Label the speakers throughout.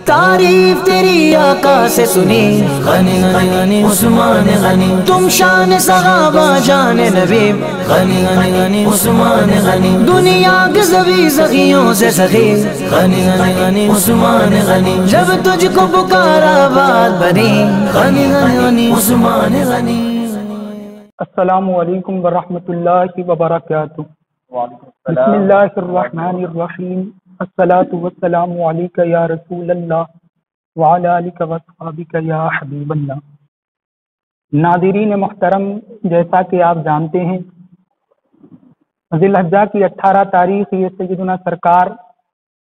Speaker 1: تعریف تیری آقا سے سنی غنی غنی غنی عثمان غنی، تم شان صحابہ جان نبی غنی غنی غنی عثمان غنی، دنیا کے سبھی سخیوں سے سخی غنی غنی غنی عثمان غنی، جب تجھ کو پکارا بات بنی غنی غنی غنی عثمان غنی۔
Speaker 2: السلام علیکم ورحمۃ اللہ وبرکاتہ۔ بسم اللہ الرحمن الرحیم، الصلاۃ والسلام علیک یا رسول اللہ وعلی آلک واصحابک یا حبیب اللہ۔ ناظرین محترم، جیسا کہ آپ جانتے ہیں ذی الحجہ کی 18 تاریخ یہ سیدنا سرکار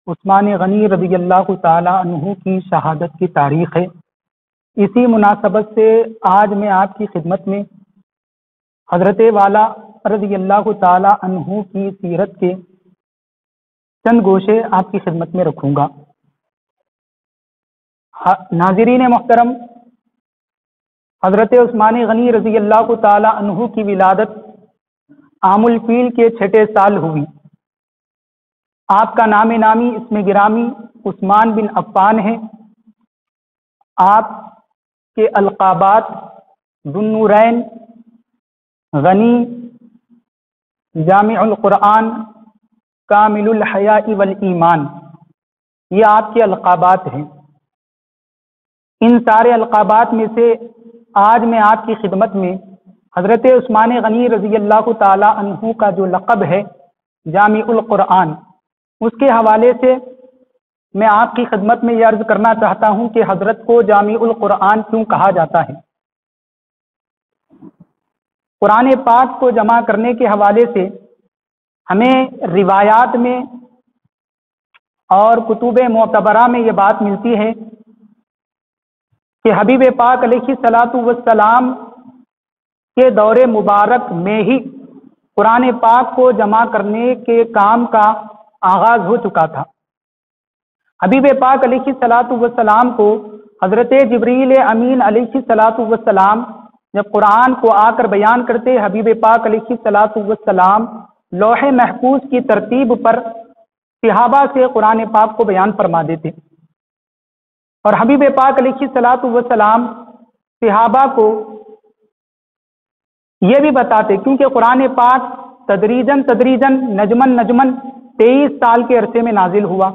Speaker 2: عثمان غنی رضی اللہ تعالی عنہ کی شہادت کی تاریخ ہے۔ اسی مناسبت سے آج میں آپ کی خدمت میں حضرت والا رضی اللہ تعالی عنہ کی سیرت کے چند گوشے آپ کی خدمت میں رکھوں گا۔ ناظرین محترم، حضرت عثمان غنی رضی اللہ تعالی عنہ کی ولادت عام الفیل کے 6 سال ہوئی۔ آپ کا نام نامی اسم گرامی عثمان بن عفان ہے۔ آپ کے القابات ذو النورین، غنی، جامع القرآن، کامل الحیاء والایمان، یہ آپ کے القابات ہیں۔ ان سارے القابات میں سے آج میں آپ کی خدمت میں حضرت عثمان غنی رضی اللہ تعالی عنہ کا جو لقب ہے جامع القرآن، اس کے حوالے سے میں آپ کی خدمت میں یہ عرض کرنا چاہتا ہوں کہ حضرت کو جامع القرآن کیوں کہا جاتا ہے۔ قرآن پاک کو جمع کرنے کے حوالے سے ہمیں روایات میں اور کتب معتبرہ میں یہ بات ملتی ہے کہ حبیب پاک علیہ الصلاۃ والسلام کے دور مبارک میں ہی قرآن پاک کو جمع کرنے کے کام کا آغاز ہو چکا تھا۔ حبیب پاک علیہ الصلاۃ والسلام کو حضرت جبریل امین علیہ الصلاۃ والسلام جب قرآن کو آ کر بیان کرتے، حبیب پاک علیہ الصلاۃ والسلام لوح محفوظ کی ترتیب پر صحابہ سے قرآن پاک کو بیان فرما دیتے، اور حبیب پاک علیہ الصلاۃ والسلام صحابہ کو یہ بھی بتاتے، کیونکہ قرآن پاک تدریجاً نجمن 23 سال کے عرصے میں نازل ہوا۔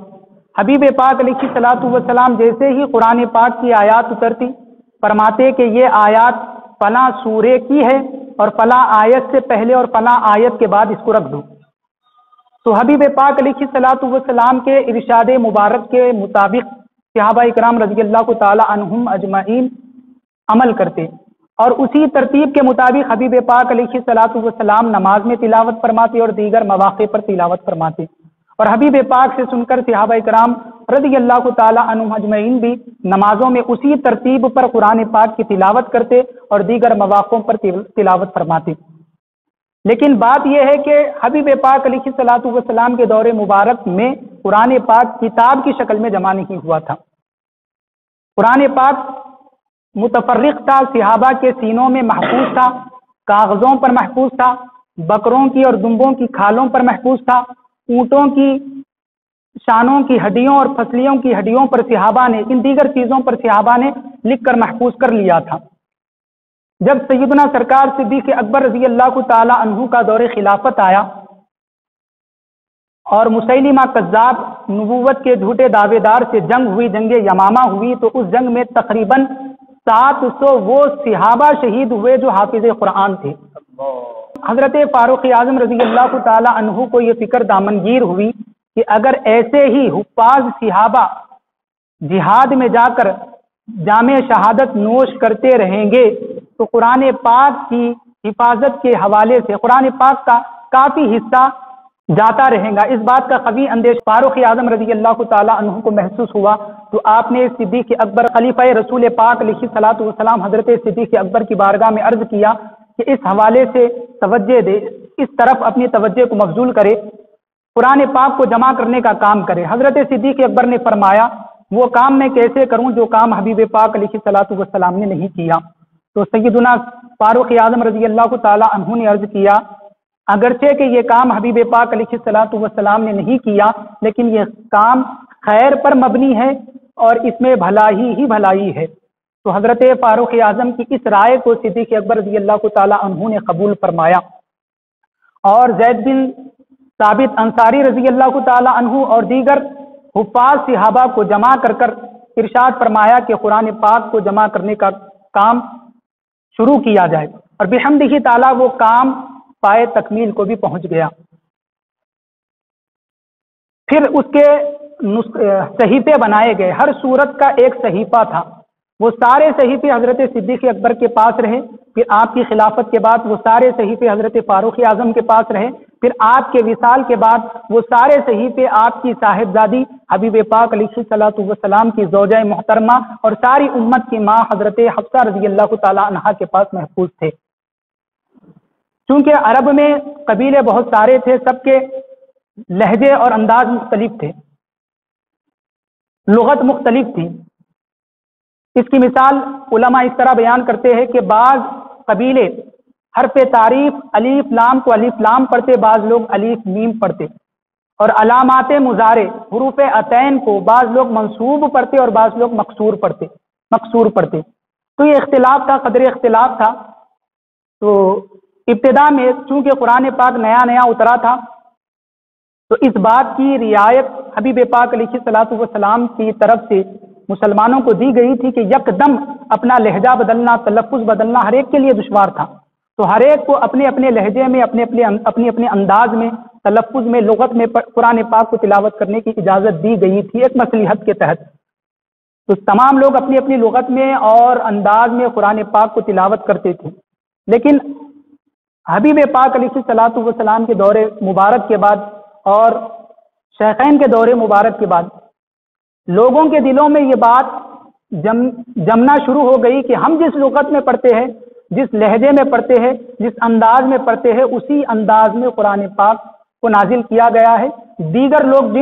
Speaker 2: حبیب پاک علیہ الصلاۃ والسلام جیسے ہی قرآن پاک کی آیات اترتی، فرماتے کہ یہ آیات فلاں سورے کی ہے اور فلاں آیت سے پہلے اور فلاں آیت کے بعد اس کو رکھ دو۔ تو حبیب پاک علیہ الصلاۃ والسلام کے ارشاد مبارک کے مطابق صحابہ اکرام رضی اللہ تعالی عنہم اجمعین عمل کرتے، اور اسی ترتیب کے مطابق حبیب پاک علیہ الصلاۃ والسلام نماز میں تلاوت فرماتے اور دیگر مواقع پر تلاوت فرماتے، اور حبیب پاک سے سن کر صحابہ اکرام رضی اللہ تعالی عنہم اجمعین بھی نمازوں میں اسی ترتیب پر قرآن پاک کی تلاوت کرتے اور دیگر مواقعوں پر تلاوت فرماتے۔ لیکن بات یہ ہے کہ حبیب پاک علیہ الصلاۃ والسلام کے دور مبارک میں قرآن پاک کتاب کی شکل میں جمع نہیں ہوا تھا۔ قرآن پاک متفرق تھا، صحابہ کے سینوں میں محفوظ تھا، کاغذوں پر محفوظ تھا، بکروں کی اور دمبوں کی کھالوں پر محفوظ تھا، اونٹوں کی شانوں کی ہڈیوں اور پسلیوں کی ہڈیوں پر صحابہ نے، ان دیگر چیزوں پر صحابہ نے لکھ کر محفوظ کر لیا تھا۔ جب سیدنا سرکار صدیق اکبر رضی اللہ تعالی عنہ کا دور خلافت آیا اور مسیلمہ کذاب نبوت کے جھوٹے دعوے دار سے جنگ ہوئی، جنگ یمامہ ہوئی، تو اس جنگ میں تقریباً 700 وہ صحابہ شہید ہوئے جو حافظ قرآن تھے۔ حضرت فاروق اعظم رضی اللہ تعالی عنہ کو یہ فکر دامنگیر ہوئی کہ اگر ایسے ہی حفاظ صحابہ جہاد میں جا کر جامع شہادت نوش کرتے رہیں گے تو قرآن پاک کی حفاظت کے حوالے سے قرآن پاک کا کافی حصہ جاتا رہے گا۔ اس بات کا قوی اندیش فاروق اعظم رضی اللہ تعالی عنہ کو محسوس ہوا، تو آپ نے صدیق اکبر خلیفہ رسول پاک علیہ الصلاۃ والسلام حضرت صدیق اکبر کی بارگاہ میں عرض کیا کہ اس حوالے سے توجہ دے، اس طرف اپنی توجہ کو مبذول کرے، قرآن پاک کو جمع کرنے کا کام کرے۔ حضرت صدیق اکبر نے فرمایا وہ کام میں کیسے کروں جو کام حبیب پاک علیہ الصلاۃ والسلام نے نہیں کیا۔ تو سیدنا فاروق اعظم رضی اللہ تعالی عنہ نے عرض کیا اگرچہ کہ یہ کام حبیب پاک علیہ الصلوۃ والسلام نے نہیں کیا، لیکن یہ کام خیر پر مبنی ہے اور اس میں بھلائی ہی بھلائی ہے۔ تو حضرت فاروق اعظم کی اس رائے کو صدیق اکبر رضی اللہ تعالی عنہ نے قبول فرمایا، اور زید بن ثابت انصاری رضی اللہ تعالی عنہ اور دیگر حفاظ صحابہ کو جمع کر کر ارشاد فرمایا کہ قرآن پاک کو جمع کرنے کا کام شروع کیا جائے، اور بحمدہ تعالی وہ کام پائے تکمیل کو بھی پہنچ گیا۔ پھر اس کے صحیفے بنائے گئے، ہر سورت کا ایک صحیفہ تھا، وہ سارے صحیفے حضرت صدیق اکبر کے پاس رہے، پھر آپ کی خلافت کے بعد وہ سارے صحیفے حضرت فاروق اعظم کے پاس رہے، پھر آپ کے وصال کے بعد وہ سارے صحیفے آپ کی صاحبزادی حبیب پاک علیہ الصلوۃ والسلام کی زوجہ محترمہ اور ساری امت کی ماں حضرت حفصہ رضی اللہ تعالی عنہا کے پاس محفوظ تھے۔ چونکہ عرب میں قبیلے بہت سارے تھے، سب کے لہجے اور انداز مختلف تھے، لغت مختلف تھی۔ اس کی مثال علماء اس طرح بیان کرتے ہیں کہ بعض قبیلے حرف تعریف الف لام کو الف لام پڑھتے، بعض لوگ الف میم پڑھتے، اور علامات مضارع حروف عطین کو بعض لوگ منصوب پڑھتے اور بعض لوگ مکسور پڑھتے۔ تو یہ اختلاف تھا، قدر اختلاف تھا۔ تو ابتدا میں چونکہ قرآن پاک نیا نیا اترا تھا، تو اس بات کی رعایت حبیب پاک علیہ الصلوۃ والسلام کی طرف سے مسلمانوں کو دی گئی تھی کہ یکدم اپنا لہجہ بدلنا، تلفظ بدلنا ہر ایک کے لیے دشوار تھا، تو ہر ایک کو اپنے اپنے لہجے میں، اپنے اپنے انداز میں، تلفظ میں، لغت میں قرآن پاک کو تلاوت کرنے کی اجازت دی گئی تھی ایک مصلحت کے تحت۔ تو تمام لوگ اپنی اپنی لغت میں اور انداز میں قرآن پاک کو تلاوت کرتے تھے، لیکن حبیب پاک علیہ الصلوۃ والسلام کے دور مبارک کے بعد اور شیخین کے دور مبارک کے بعد لوگوں کے دلوں میں یہ بات جمنا شروع ہو گئی کہ ہم جس لغت میں پڑھتے ہیں، جس لہجے میں پڑھتے ہیں، جس انداز میں پڑھتے ہیں، اسی انداز میں قرآن پاک کو نازل کیا گیا ہے، دیگر لوگ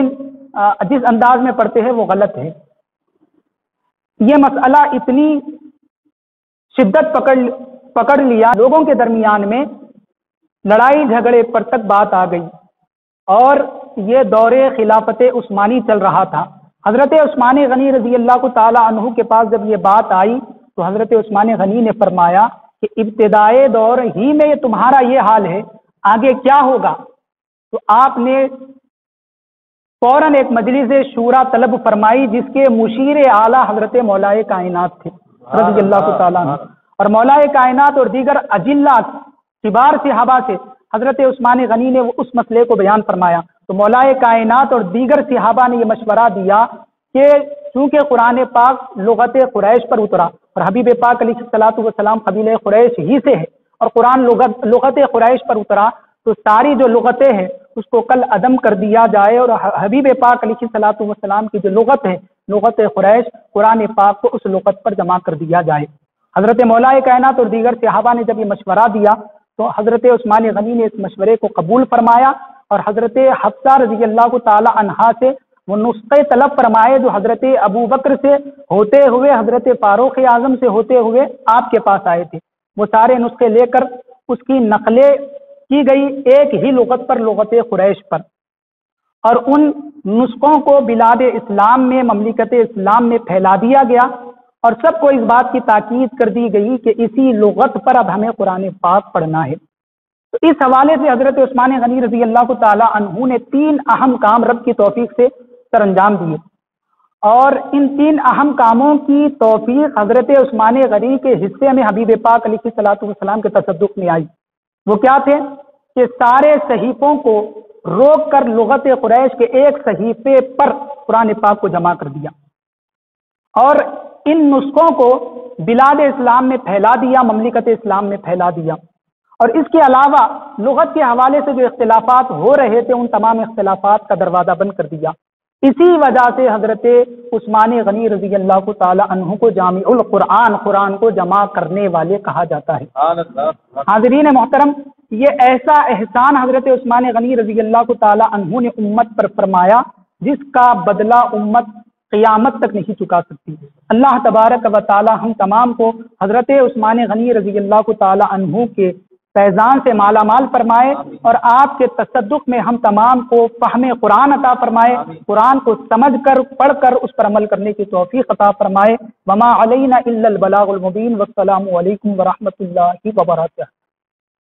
Speaker 2: جس انداز میں پڑھتے ہیں وہ غلط ہے۔ یہ مسئلہ اتنی شدت پکڑ لیا، لوگوں کے درمیان میں لڑائی جھگڑے پر تک بات آ گئی، اور یہ دور خلافت عثمانی چل رہا تھا۔ حضرت عثمان غنی رضی اللہ تعالی عنہ کے پاس جب یہ بات آئی تو حضرت عثمان غنی نے فرمایا کہ ابتدائے دور ہی میں تمہارا یہ حال ہے، آگے کیا ہوگا؟ تو آپ نے فوراً ایک مجلس شورا طلب فرمائی، جس کے مشیر اعلیٰ حضرت مولائے کائنات تھے رضی اللہ تعالیٰ عنہ، اور مولائے کائنات اور دیگر اجلہ کبار صحابہ سے حضرت عثمان غنی نے اس مسئلے کو بیان فرمایا۔ تو مولائے کائنات اور دیگر صحابہ نے یہ مشورہ دیا کہ چونکہ قرآن پاک لغت قریش پر اترا اور حبیب پاک علیہ الصلوۃ والسلام قبیلہ قریش ہی سے ہے، اور قرآن لغت قریش پر اترا، تو ساری جو لغتیں ہیں اس کو کل عدم کر دیا جائے، اور حبیب پاک علیہ الصلوۃ والسلام کی جو لغت ہے، لغت قریش، قرآن پاک کو اس لغت پر جمع کر دیا جائے۔ حضرت مولائے کائنات اور دیگر صحابہ نے جب یہ مشورہ دیا تو حضرت عثمان غنی نے اس مشورے کو قبول فرمایا، اور حضرت حفصہ رضی اللہ تعالی عنہا سے وہ نسخے طلب فرمائے جو حضرت ابو بکر سے ہوتے ہوئے، حضرت فاروق اعظم سے ہوتے ہوئے آپ کے پاس آئے تھے۔ وہ سارے نسخے لے کر اس کی نقلیں کی گئی ایک ہی لغت پر، لغت قریش پر، اور ان نسخوں کو بلاد اسلام میں، مملکت اسلام میں پھیلا دیا گیا، اور سب کو اس بات کی تاکید کر دی گئی کہ اسی لغت پر اب ہمیں قرآن پاک پڑھنا ہے۔ تو اس حوالے سے حضرت عثمان غنی رضی اللہ تعالی عنہ نے 3 اہم کام رب کی توفیق سے سر انجام دیے، اور ان 3 اہم کاموں کی توفیق حضرت عثمان غنی کے حصے میں حبیب پاک علیہ الصلوۃ والسلام کے تصدق میں آئی۔ وہ کیا تھے کہ سارے صحیفوں کو روک کر لغت قریش کے ایک صحیفے پر قرآن پاک کو جمع کر دیا، اور ان نسخوں کو بلاد اسلام میں پھیلا دیا، مملکت اسلام میں پھیلا دیا، اور اس کے علاوہ لغت کے حوالے سے جو اختلافات ہو رہے تھے ان تمام اختلافات کا دروازہ بند کر دیا۔ اسی وجہ سے حضرت عثمان غنی رضی اللہ تعالی عنہ کو جامع القرآن، قرآن کو جمع کرنے والے کہا جاتا ہے۔ حاضرین محترم، یہ ایسا احسان حضرت عثمان غنی رضی اللہ تعالی عنہ نے امت پر فرمایا جس کا بدلہ امت قیامت تک نہیں چکا سکتی۔ اللہ تبارک و تعالی ہم تمام کو حضرت عثمان غنی رضی اللہ تعالی عنہ کے فیضان سے مالا مال فرمائے اور آپ کے تصدق میں ہم تمام کو فہم قرآن عطا فرمائے، قرآن کو سمجھ کر پڑھ کر اس پر عمل کرنے کی توفیق عطا فرمائے۔ وما علینا الا البلاغ المبین، والسلام علیکم ورحمۃ اللہ وبرکاتہ۔